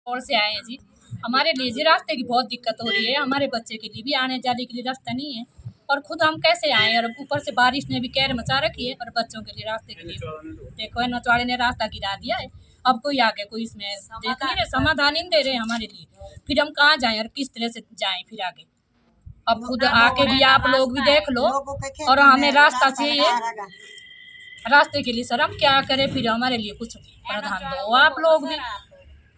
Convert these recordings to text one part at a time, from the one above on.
और से आए हैं जी। हमारे लिए जी रास्ते की बहुत दिक्कत हो रही है, हमारे बच्चे के लिए भी आने जाने के लिए रास्ता नहीं है और खुद हम कैसे आए, और ऊपर से बारिश ने भी कहर मचा रखी है और बच्चों के लिए रास्ते के लिए देखो है नचवाड़े ने रास्ता गिरा दिया है। अब कोई आगे कोई इसमें देख नहीं रहे, समाधान ही नहीं दे रहे हमारे लिए, फिर हम कहाँ जाएं और किस तरह से जाएं फिर आगे। अब खुद आके भी आप लोग भी देख लो, और हमें रास्ता चाहिए, रास्ते के लिए सर हम क्या करें, फिर हमारे लिए कुछ प्रावधान दो आप लोग भी।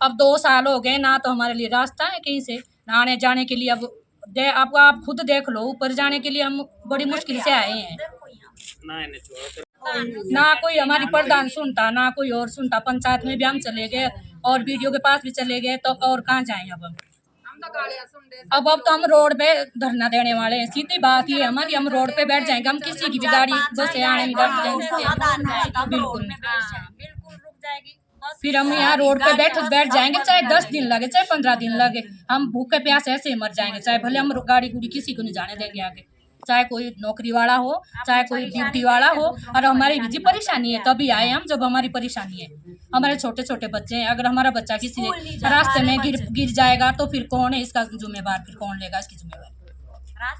अब 2 साल हो गए ना, तो हमारे लिए रास्ता है कहीं से ना आने जाने के लिए। अब आप खुद देख लो, ऊपर जाने के लिए हम बड़ी मुश्किल से आए हैं, ना कोई हमारी प्रधान सुनता ना कोई और सुनता। पंचायत में भी हम चले गए और वीडियो के पास भी चले गए, तो और कहाँ जाएं अब तो हम रोड पे धरना देने वाले हैं। सीधी बात ये हमारी, हम रोड पे बैठ जाएंगे, हम किसी की भी गाड़ी बस से आने बिल्कुल फिर हम यहाँ रोड पे बैठ जाएंगे, चाहे 10 दिन लगे चाहे 15 दिन लगे, हम भूखे प्यास ऐसे ही मर जाएंगे, चाहे भले हम गाड़ी गुड़ी किसी को नहीं जाने देंगे आगे, चाहे कोई नौकरी वाला हो चाहे कोई ड्यूटी वाला हो। और हमारी भी परेशानी है, तभी आए हम जब हमारी परेशानी है। हमारे छोटे छोटे बच्चे हैं, अगर हमारा बच्चा किसी रास्ते में गिर जाएगा तो फिर कौन है इसका जिम्मेवार, फिर कौन लेगा इसकी जिम्मेवारी।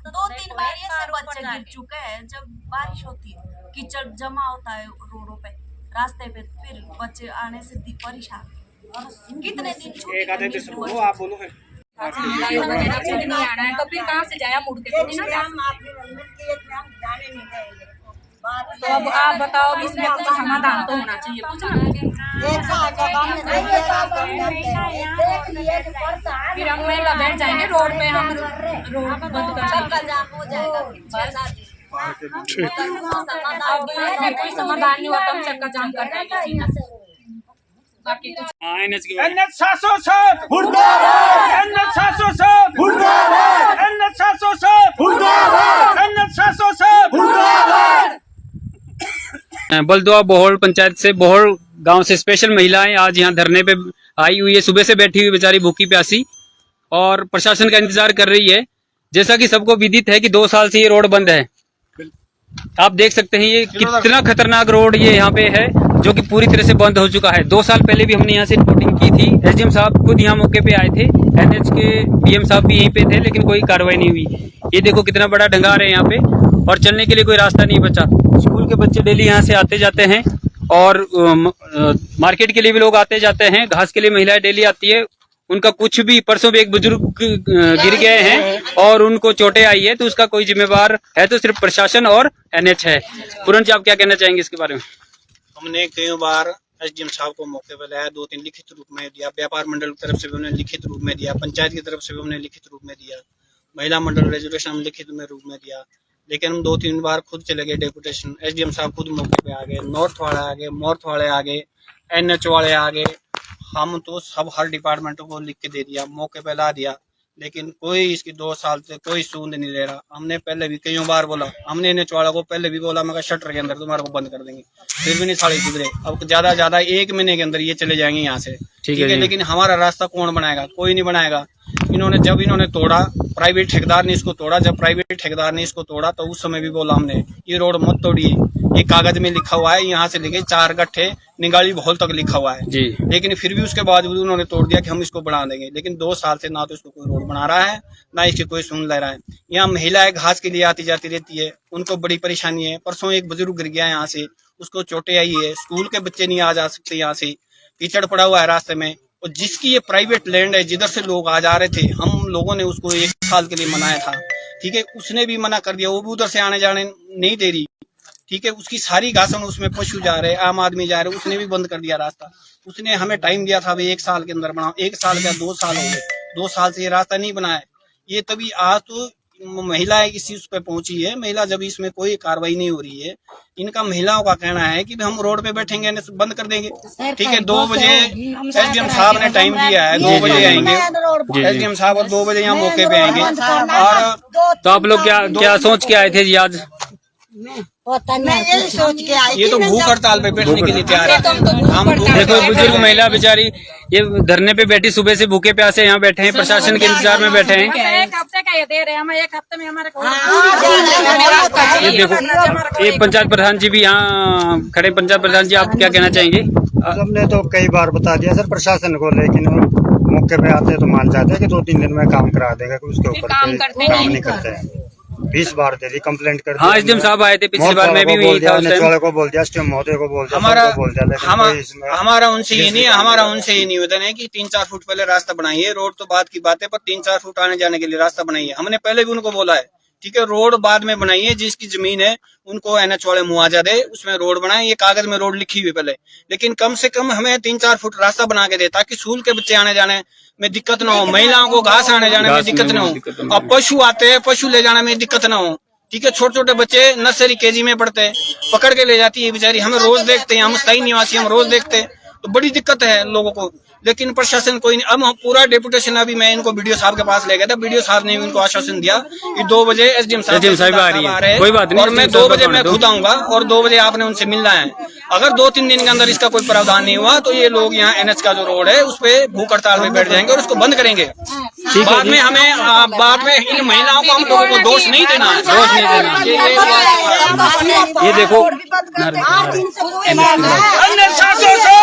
2-3 बार ऐसे बच्चे गिर चुके हैं, जब बारिश होती है कीचड़ जमा होता है रोडों पे रास्ते पे, फिर बच्चे आने से परेशान। कितने दिन छुट्टी आप बोलो फिर नहीं आना है तो फिर कहाँ से जाया मुड़ के तो अब आप बताओ, इसमें कुछ समाधान तो होना चाहिए कुछ। फिर हम महिला बैठ जाएंगे रोड पे, हम रोड बंद कर कोई समाधान नहीं होता, हम चक्का जाम कर देंगे। बाकी कुछ NH 707 मुर्दाबाद, NH 707 मुर्दाबाद, NH 707 मुर्दाबाद, NH 707 मुर्दाबाद। बलदुआ बोहल पंचायत से, बोहल गांव से स्पेशल महिलाएं आज यहाँ धरने पे आई हुई है। सुबह से बैठी हुई बेचारी भूखी प्यासी और प्रशासन का इंतजार कर रही है। जैसा कि सबको विदित है कि 2 साल से ये रोड बंद है। आप देख सकते हैं ये कितना खतरनाक रोड ये यहाँ पे है, जो कि पूरी तरह से बंद हो चुका है। 2 साल पहले भी हमने यहाँ से रिपोर्टिंग की थी, एसडीएम साहब खुद यहाँ मौके पे आए थे, एनएच के बीएम साहब भी यहीं पे थे, लेकिन कोई कार्रवाई नहीं हुई। ये देखो कितना बड़ा ढंगार है यहाँ पे, और चलने के लिए कोई रास्ता नहीं बचा। स्कूल के बच्चे डेली यहाँ से आते जाते हैं, और मार्केट के लिए भी लोग आते जाते हैं, घास के लिए महिलाएं डेली आती है। उनका कुछ भी, परसों भी एक बुजुर्ग गिर गए हैं और उनको चोटें आई है, तो उसका कोई जिम्मेवार है तो सिर्फ प्रशासन और एनएच है। पूरन जी, आप क्या कहना चाहेंगे इसके बारे में? हमने कई बार एसडीएम साहब को मौके पर लाया, 2-3 लिखित रूप में दिया, व्यापार मंडल की तरफ से भी हमने लिखित रूप में दिया, पंचायत की तरफ से भी हमने लिखित रूप में दिया, महिला मंडल रेजोल्यूशन हम लिखित में रूप में दिया। लेकिन हम 2-3 बार खुद चले गए डेपुटेशन, एसडीएम साहब खुद मौके पे आ गए, नॉर्थ वाले आ गए, नॉर्थ वाले आ गए, एनएच वाले आ गए। हम तो सब हर डिपार्टमेंटों को लिख के दे दिया, मौके पे ला दिया, लेकिन कोई इसकी 2 साल से कोई सूंद नहीं ले रहा। हमने पहले भी कई बार बोला, हमने एनएच वाला को पहले भी बोला, मैं शटर के अंदर तुम्हारे को बंद कर देंगे, फिर भी नहीं साड़ी सुधरे। अब ज्यादा 1 महीने के अंदर ये चले जाएंगे यहाँ से, ठीक है। लेकिन हमारा रास्ता कौन बनाएगा? कोई नहीं बनाएगा। जब इन्होंने तोड़ा, प्राइवेट ठेकेदार ने इसको तोड़ा, जब प्राइवेट ठेकेदार ने इसको तोड़ा तो उस समय भी बोला हमने, ये रोड मत तोड़िए, ये कागज में लिखा हुआ है, यहाँ से लेके 4 गट्ठे निगाली भोल तक लिखा हुआ है जी। लेकिन फिर भी उसके बावजूद उन्होंने तोड़ दिया कि हम इसको बढ़ा देंगे। लेकिन 2 साल से ना तो इसको कोई रोड बना रहा है, ना इसकी कोई सुन ले रहा है। यहाँ महिलाएं घास के लिए आती जाती रहती है, उनको बड़ी परेशानी है। परसों एक बुजुर्ग गिर गया यहाँ से, उसको चोटें आई है, स्कूल के बच्चे नहीं आ जा सकते यहाँ से, कीचड़ पड़ा हुआ है रास्ते में। और जिसकी ये प्राइवेट लैंड है, जिधर से लोग आ जा रहे थे, हम लोगों ने उसको 1 साल के लिए मनाया था, ठीक है। उसने भी मना कर दिया, वो भी उधर से आने जाने नहीं दे रही, ठीक है। उसकी सारी घासन उसमें पशु जा रहे, आम आदमी जा रहे, उसने भी बंद कर दिया रास्ता। उसने हमें टाइम दिया था, 1 साल के अंदर बनाओ। 1 साल क्या 2 साल हो गए, 2 साल से ये रास्ता नहीं बनाया। ये तभी आज तो महिलाएं इस चीज पे पहुंची है। महिला जब इसमें कोई कार्रवाई नहीं हो रही है, इनका महिलाओं का कहना है कि हम रोड पे बैठेंगे, बंद कर देंगे, ठीक है। 2 बजे एसडीएम साहब ने टाइम दिया है, 2 बजे आएंगे एसडीएम साहब, और 2 बजे यहाँ मौके पे आएंगे। और तो आप लोग क्या सोच के आए थे जी आज? मैं यही सोच के आई, ये तो भूख हड़ताल पे बैठने के लिए तैयार है। हम देखो बुजुर्ग महिला बेचारी ये धरने पे बैठी, सुबह से भूखे प्यासे यहाँ बैठे हैं, प्रशासन के इंतजार में बैठे हैं। 1 हफ्ते का ये दे रहे हैं, हम 1 हफ्ते में हमारे ये देखो, एक पंचायत प्रधान जी भी यहाँ खड़े। पंचायत प्रधान जी, आप क्या कहना चाहेंगे? हमने तो कई बार बता दिया सर प्रशासन को, लेकिन मौके पे आते हैं तो मान जाते हैं कि 2-3 दिन में काम करा देंगे, उसके ऊपर काम कोई करते काम नहीं। नहीं करते हैं। 20 बार दे दी कंप्लेंट कर दी। हाँ एसडीएम साहब आए थे पिछली बार, मैं भी हुई था उस टाइम। वाले को बोल दिया, एसडीएम महोदय को बोल दिया, हमारा सबको बोल दिया, लेकिन कोई इसमें हमारा उनसे ये नहीं है, हमारा उनसे ये निवेदन है कि 3-4 फुट पहले रास्ता बनाइए। रोड तो बात की बात है, पर 3-4 फुट आने जाने के लिए रास्ता बनाइए। हमने पहले भी उनको बोला है, ठीक है, रोड बाद में बनाइए, जिसकी जमीन है उनको एनएच वाले मुआवजा दे, उसमें रोड बनाए। ये कागज में रोड लिखी हुई पहले, लेकिन कम से कम हमें 3-4 फुट रास्ता बना के दे, ताकि स्कूल के बच्चे आने जाने में दिक्कत ना हो, महिलाओं को घास आने जाने में दिक्कत ना हो, और पशु आते हैं पशु ले जाने में दिक्कत ना हो। ठीक है, छोटे छोटे बच्चे नर्सरी केजी में पढ़ते हैं, पकड़ के ले जाती है बेचारी। हमें रोज देखते हैं, हम स्थायी निवासी, हम रोज देखते हैं, तो बड़ी दिक्कत है लोगों को। लेकिन प्रशासन कोई नहीं। अब हम पूरा डेपुटेशन, अभी मैं इनको बीडीओ साहब के पास ले गया था, बीडीओ साहब ने इनको आश्वासन दिया कि 2 बजे एसडीएम साहब आ रही है, कोई बात नहीं, और मैं 2 बजे मैं खुद आऊंगा, और 2 बजे आपने उनसे मिलना है। अगर 2-3 दिन के अंदर इसका कोई प्रावधान नहीं हुआ तो ये लोग यहाँ एनएच का जो रोड है उस पे भूख हड़ताल में बैठ जाएंगे और उसको बंद करेंगे। बाद में हमें बाद में इन महिलाओं को, हम लोगों को दोष नहीं देना है, दोष नहीं देना। ये देखो अन्य शासकों से